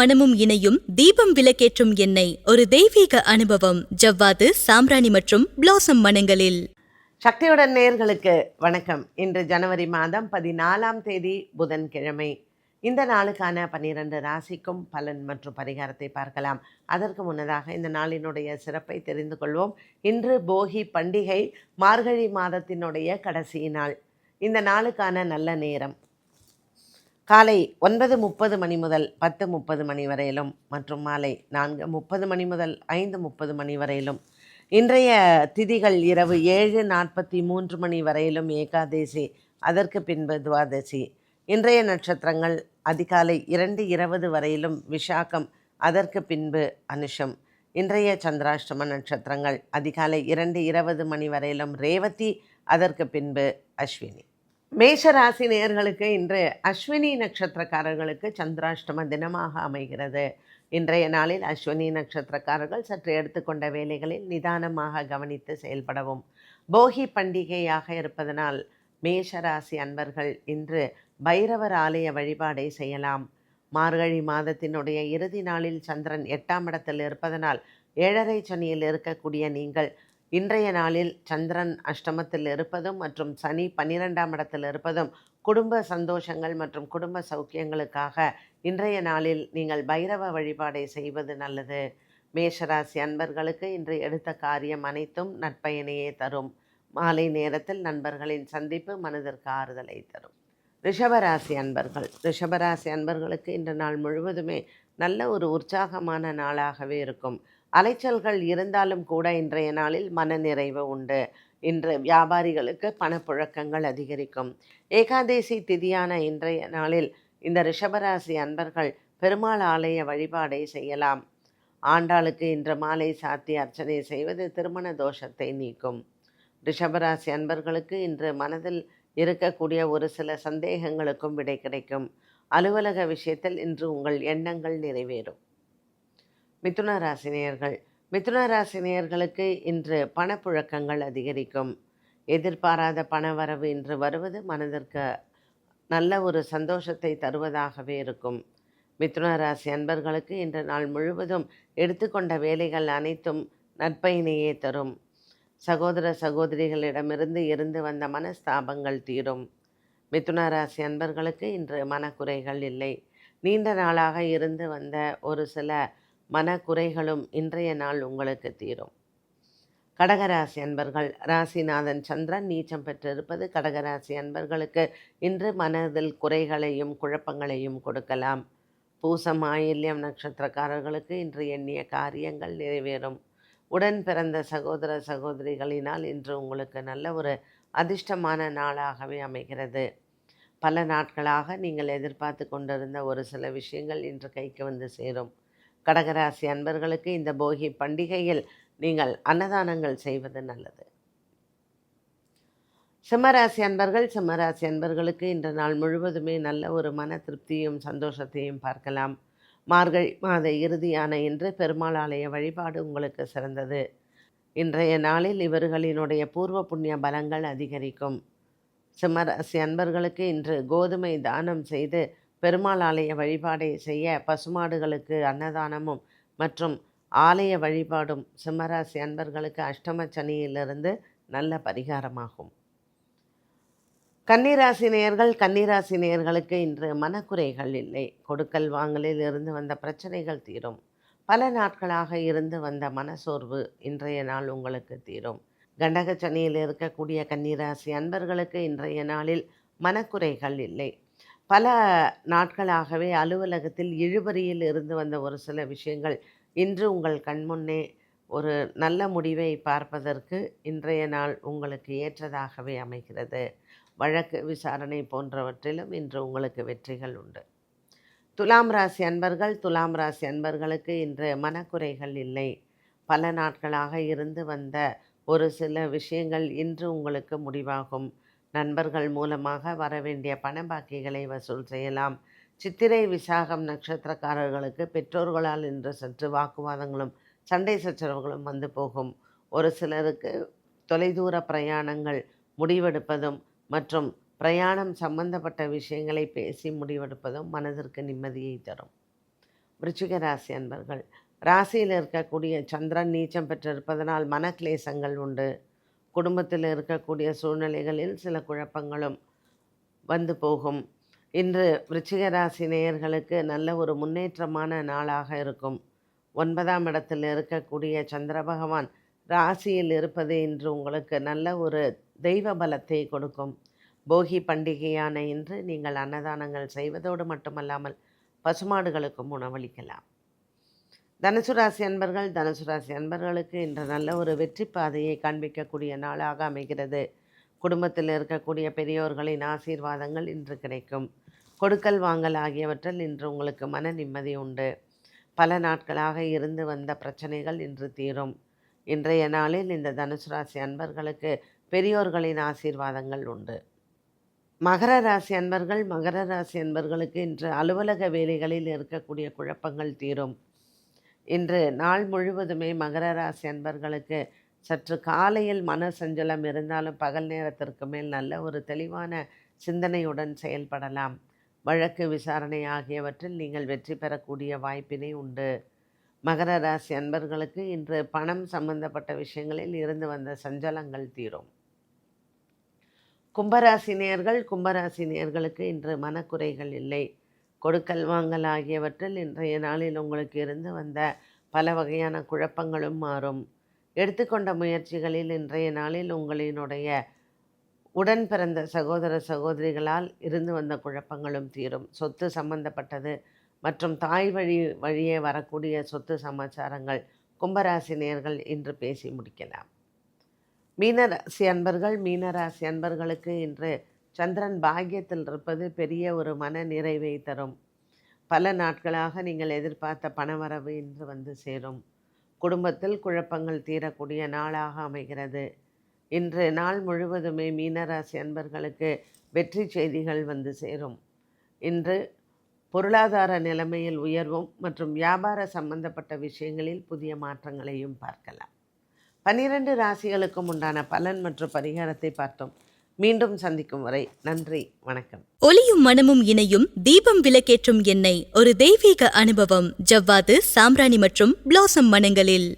மணமும் இணையும் தீபம் விளக்கேற்றும் எண்ணெய், ஒரு தெய்வீக அனுபவம். ஜவ்வாது, சாம்பிராணி மற்றும் பிளாசம் மணங்களில். சக்தியுடன் நேயர்களுக்கு வணக்கம். இன்று ஜனவரி மாதம் 14ஆம் தேதி புதன்கிழமை. இந்த நாளுக்கான 12 ராசிக்கும் பலன் மற்றும் பரிகாரத்தை பார்க்கலாம். அதற்கு முன்னதாக இந்த நாளினுடைய சிறப்பை தெரிந்து கொள்வோம். இன்று போகி பண்டிகை, மார்கழி மாதத்தினுடைய கடைசி நாள். இந்த நாளுக்கான நல்ல நேரம் காலை 9:30 மணி முதல் 10:30 மணி வரையிலும் மற்றும் மாலை 4:30 மணி முதல் 5:30 மணி வரையிலும். இன்றைய திதிகள் இரவு 7:43 மணி வரையிலும் ஏகாதேசி, அதற்கு பின்பு துவாதசி. இன்றைய நட்சத்திரங்கள் அதிகாலை 2:20 வரையிலும் விஷாகம், அதற்கு பின்பு அனுஷம். இன்றைய சந்திராஷ்டம நட்சத்திரங்கள் அதிகாலை 2:20 மணி வரையிலும் ரேவதி, அதற்கு பின்பு அஸ்வினி. மேஷ ராசி நேயர்களுக்கு இன்று அஸ்வினி நட்சத்திரக்காரர்களுக்கு சந்திராஷ்டம தினமாக அமைகிறது. இன்றைய நாளில் அஸ்வினி நட்சத்திரக்காரர்கள் சற்று எடுத்துக்கொண்ட வேலைகளில் நிதானமாக கவனித்து செயல்படவும். போகி பண்டிகையாக இருப்பதனால் மேஷ ராசி அன்பர்கள் இன்று பைரவர் ஆலய வழிபாடை செய்யலாம். மார்கழி மாதத்தினுடைய இறுதி நாளில் சந்திரன் 8ஆம் இடத்தில் இருப்பதனால் 7.5 சனியில் இருக்கக்கூடிய நீங்கள் இன்றைய நாளில் சந்திரன் அஷ்டமத்தில் இருப்பதும் மற்றும் சனி 12ஆம் இடத்தில் இருப்பதும் குடும்ப சந்தோஷங்கள் மற்றும் குடும்ப சௌக்கியங்களுக்காக இன்றைய நாளில் நீங்கள் பைரவ வழிபாடை செய்வது நல்லது. மேஷராசி அன்பர்களுக்கு இன்று எடுத்த காரியம் அனைத்தும் நற்பயனையே தரும். மாலை நேரத்தில் நண்பர்களின் சந்திப்பு மனதிற்கு ஆறுதலை தரும். ரிஷபராசி அன்பர்களுக்கு இன்று நாள் முழுவதுமே நல்ல ஒரு உற்சாகமான நாளாகவே இருக்கும். அலைச்சல்கள் இருந்தாலும் கூட இன்றைய நாளில் மனநிறைவு உண்டு. இன்று வியாபாரிகளுக்கு பணப்புழக்கங்கள் அதிகரிக்கும். ஏகாதேசி திதியான இன்றைய நாளில் இந்த ரிஷபராசி அன்பர்கள் பெருமாள் ஆலய வழிபாடை செய்யலாம். ஆண்டாளுக்கு இன்று மாலை சாத்தி அர்ச்சனை செய்வது திருமண தோஷத்தை நீக்கும். ரிஷபராசி அன்பர்களுக்கு இன்று மனதில் இருக்கக்கூடிய ஒரு சில சந்தேகங்களுக்கும் விடை கிடைக்கும். அலுவலக விஷயத்தில் இன்று உங்கள் எண்ணங்கள் நிறைவேறும். மிதுன ராசி நேயர்களுக்கு இன்று பணப்புழக்கங்கள் அதிகரிக்கும். எதிர்பாராத பணவரவு இன்று வருவது மனதிற்கு நல்ல ஒரு சந்தோஷத்தை தருவதாகவே இருக்கும். மிதுன ராசி அன்பர்களுக்கு இன்று நாள் முழுவதும் எடுத்துக்கொண்ட வேலைகள் அனைத்தும் நற்பயனையே தரும். சகோதர சகோதரிகளிடமிருந்து இருந்து வந்த மனஸ்தாபங்கள் தீரும். மிதுன ராசி அன்பர்களுக்கு இன்று மனக்குறைகள் இல்லை. நீண்ட நாளாக இருந்து வந்த ஒரு சில மனக்குறைகளும் இன்றைய நாள் உங்களுக்கு தீரும். கடகராசி அன்பர்கள், ராசிநாதன் சந்திரன் நீச்சம் பெற்றிருப்பது கடகராசி அன்பர்களுக்கு இன்று மனதில் குறைகளையும் குழப்பங்களையும் கொடுக்கலாம். பூசம் ஆயில்யம் நட்சத்திரக்காரர்களுக்கு இன்று எண்ணிய காரியங்கள் நிறைவேறும். உடன் பிறந்த சகோதர சகோதரிகளினால் இன்று உங்களுக்கு நல்ல ஒரு அதிர்ஷ்டமான நாளாகவே அமைகிறது. பல நாட்களாக நீங்கள் எதிர்பார்த்து கொண்டிருந்த ஒரு சில விஷயங்கள் இன்று கைக்கு வந்து சேரும். கடகராசி அன்பர்களுக்கு இந்த போகி பண்டிகையில் நீங்கள் அன்னதானங்கள் செய்வது நல்லது. சிம்மராசி அன்பர்களுக்கு இன்று நாள் முழுவதுமே நல்ல ஒரு மன திருப்தியும் சந்தோஷத்தையும் பார்க்கலாம். மார்கழி மாத இறுதியான இன்று பெருமாள் ஆலய வழிபாடு உங்களுக்கு சிறந்தது. இன்றைய நாளில் இவர்களினுடைய பூர்வ புண்ணிய பலங்கள் அதிகரிக்கும். சிம்மராசி அன்பர்களுக்கு இன்று கோதுமை தானம் செய்து பெருமாள் ஆலய வழிபாடை செய்ய பசுமாடுகளுக்கு அன்னதானமும் மற்றும் ஆலய வழிபாடும் சிம்மராசி அன்பர்களுக்கு அஷ்டம சனியிலிருந்து நல்ல பரிகாரமாகும். கன்னிராசி நேயர்களுக்கு இன்று மனக்குறைகள் இல்லை. கொடுக்கல் வாங்கலில் இருந்து வந்த பிரச்சனைகள் தீரும். பல நாட்களாக இருந்து வந்த மனசோர்வு இன்றைய நாள் உங்களுக்கு தீரும். கண்டக சனியில் இருக்கக்கூடிய கன்னிராசி அன்பர்களுக்கு இன்றைய நாளில் மனக்குறைகள் இல்லை. பல நாட்களாகவே அலுவலகத்தில் இழுபறியில் இருந்து வந்த ஒரு சில விஷயங்கள் இன்று உங்கள் கண்முன்னே ஒரு நல்ல முடிவை பார்ப்பதற்கு இன்றைய நாள் உங்களுக்கு ஏற்றதாகவே அமைகிறது. வழக்கு விசாரணை போன்றவற்றிலும் இன்று உங்களுக்கு வெற்றிகள் உண்டு. துலாம் ராசி அன்பர்களுக்கு இன்று மனக்குறைகள் இல்லை. பல நாட்களாக இருந்து வந்த ஒரு சில விஷயங்கள் இன்று உங்களுக்கு முடிவாகும். நண்பர்கள் மூலமாக வரவேண்டிய பண பாக்கிகளை வசூல் செய்யலாம். சித்திரை விசாகம் நட்சத்திரக்காரர்களுக்கு பெற்றோர்களால் இன்று சற்று வாக்குவாதங்களும் சண்டை சச்சரவுகளும் வந்து போகும். ஒரு சிலருக்கு தொலைதூர பிரயாணங்கள் முடிவெடுப்பதும் மற்றும் பிரயாணம் சம்பந்தப்பட்ட விஷயங்களை பேசி முடிவெடுப்பதும் மனதிற்கு நிம்மதியை தரும். விருச்சிக ராசி அன்பர்கள், ராசியில் இருக்கக்கூடிய சந்திரன் நீச்சம் பெற்றிருப்பதனால் மனக்லேசங்கள் உண்டு. குடும்பத்தில் இருக்கக்கூடிய சூழ்நிலைகளில் சில குழப்பங்களும் வந்து போகும். இன்று விருச்சிக ராசி நேயர்களுக்கு நல்ல ஒரு முன்னேற்றமான நாளாக இருக்கும். 9ஆம் இடத்தில் இருக்கக்கூடிய சந்திர பகவான் ராசியில் இருப்பது இன்று உங்களுக்கு நல்ல ஒரு தெய்வ பலத்தை கொடுக்கும். போகி பண்டிகையான இன்று நீங்கள் அன்னதானங்கள் செய்வதோடு மட்டுமல்லாமல் பசுமாடுகளுக்கும் உணவளிக்கலாம். தனுசு ராசி அன்பர்கள், தனுசு ராசி அன்பர்களுக்கு இன்று நல்ல ஒரு வெற்றி பாதையை காண்பிக்கக்கூடிய நாளாக அமைகிறது. குடும்பத்தில் இருக்கக்கூடிய பெரியோர்களின் ஆசீர்வாதங்கள் இன்று கிடைக்கும். கொடுக்கல் வாங்கல் ஆகியவற்றில் இன்று உங்களுக்கு மன நிம்மதி உண்டு. பல நாட்களாக இருந்து வந்த பிரச்சனைகள் இன்று தீரும். இன்றைய நாளில் இந்த தனுசு ராசி அன்பர்களுக்கு பெரியோர்களின் ஆசீர்வாதங்கள் உண்டு. மகர ராசி அன்பர்கள், மகர ராசி அன்பர்களுக்கு இன்று அலுவலக வேலைகளில் இருக்கக்கூடிய குழப்பங்கள் தீரும். இன்று நாள் முழுவதுமே மகர ராசி அன்பர்களுக்கு சற்று காலையில் மன சஞ்சலம் இருந்தாலும் பகல் நேரத்திற்கு மேல் நல்ல ஒரு தெளிவான சிந்தனையுடன் செயல்படலாம். வழக்கு விசாரணை ஆகியவற்றில் நீங்கள் வெற்றி பெறக்கூடிய வாய்ப்பினை உண்டு. மகர ராசி அன்பர்களுக்கு இன்று பணம் சம்பந்தப்பட்ட விஷயங்களில் இருந்து வந்த சஞ்சலங்கள் தீரும். கும்பராசி நேயர்கள், கும்பராசி நேயர்களுக்கு இன்று மனக்குறைகள் இல்லை. கொடுக்கல் வாங்கல் ஆகியவற்றில் இன்றைய நாளில் உங்களுக்கு இருந்து வந்த பல வகையான குழப்பங்களும் மாறும். எடுத்துக்கொண்ட முயற்சிகளில் இன்றைய நாளில் உங்களினுடைய உடன் பிறந்த சகோதர சகோதரிகளால் இருந்து வந்த குழப்பங்களும் தீரும். சொத்து சம்பந்தப்பட்டது மற்றும் தாய் வழியே வரக்கூடிய சொத்து சமாச்சாரங்கள் கும்பராசி நேயர்கள் இன்று பேசி முடிக்கலாம். மீனராசி அன்பர்கள், மீனராசி அன்பர்களுக்கு இன்று சந்திரன் பாக்கியத்தில் இருப்பது பெரிய ஒரு மன நிறைவை தரும். பல நாட்களாக நீங்கள் எதிர்பார்த்த பணவரவு இன்று வந்து சேரும். குடும்பத்தில் குழப்பங்கள் தீரக்கூடிய நாளாக அமைகிறது. இன்று நாள் முழுவதுமே மீனராசி அன்பர்களுக்கு வெற்றி செய்திகள் வந்து சேரும். இன்று பொருளாதார நிலைமையில் உயர்வும் மற்றும் வியாபார சம்பந்தப்பட்ட விஷயங்களில் புதிய மாற்றங்களையும் பார்க்கலாம். 12 ராசிகளுக்கும் உண்டான பலன் மற்றும் பரிகாரத்தை பார்த்தோம். மீண்டும் சந்திக்கும் வரை நன்றி, வணக்கம். ஒளியும் மனமும் இணையும் தீபம் விளக்கேற்றும் எண்ணெய் ஒரு தெய்வீக அனுபவம். ஜவ்வாது, சாம்பிராணி மற்றும் பிளாசம் மணங்களில்.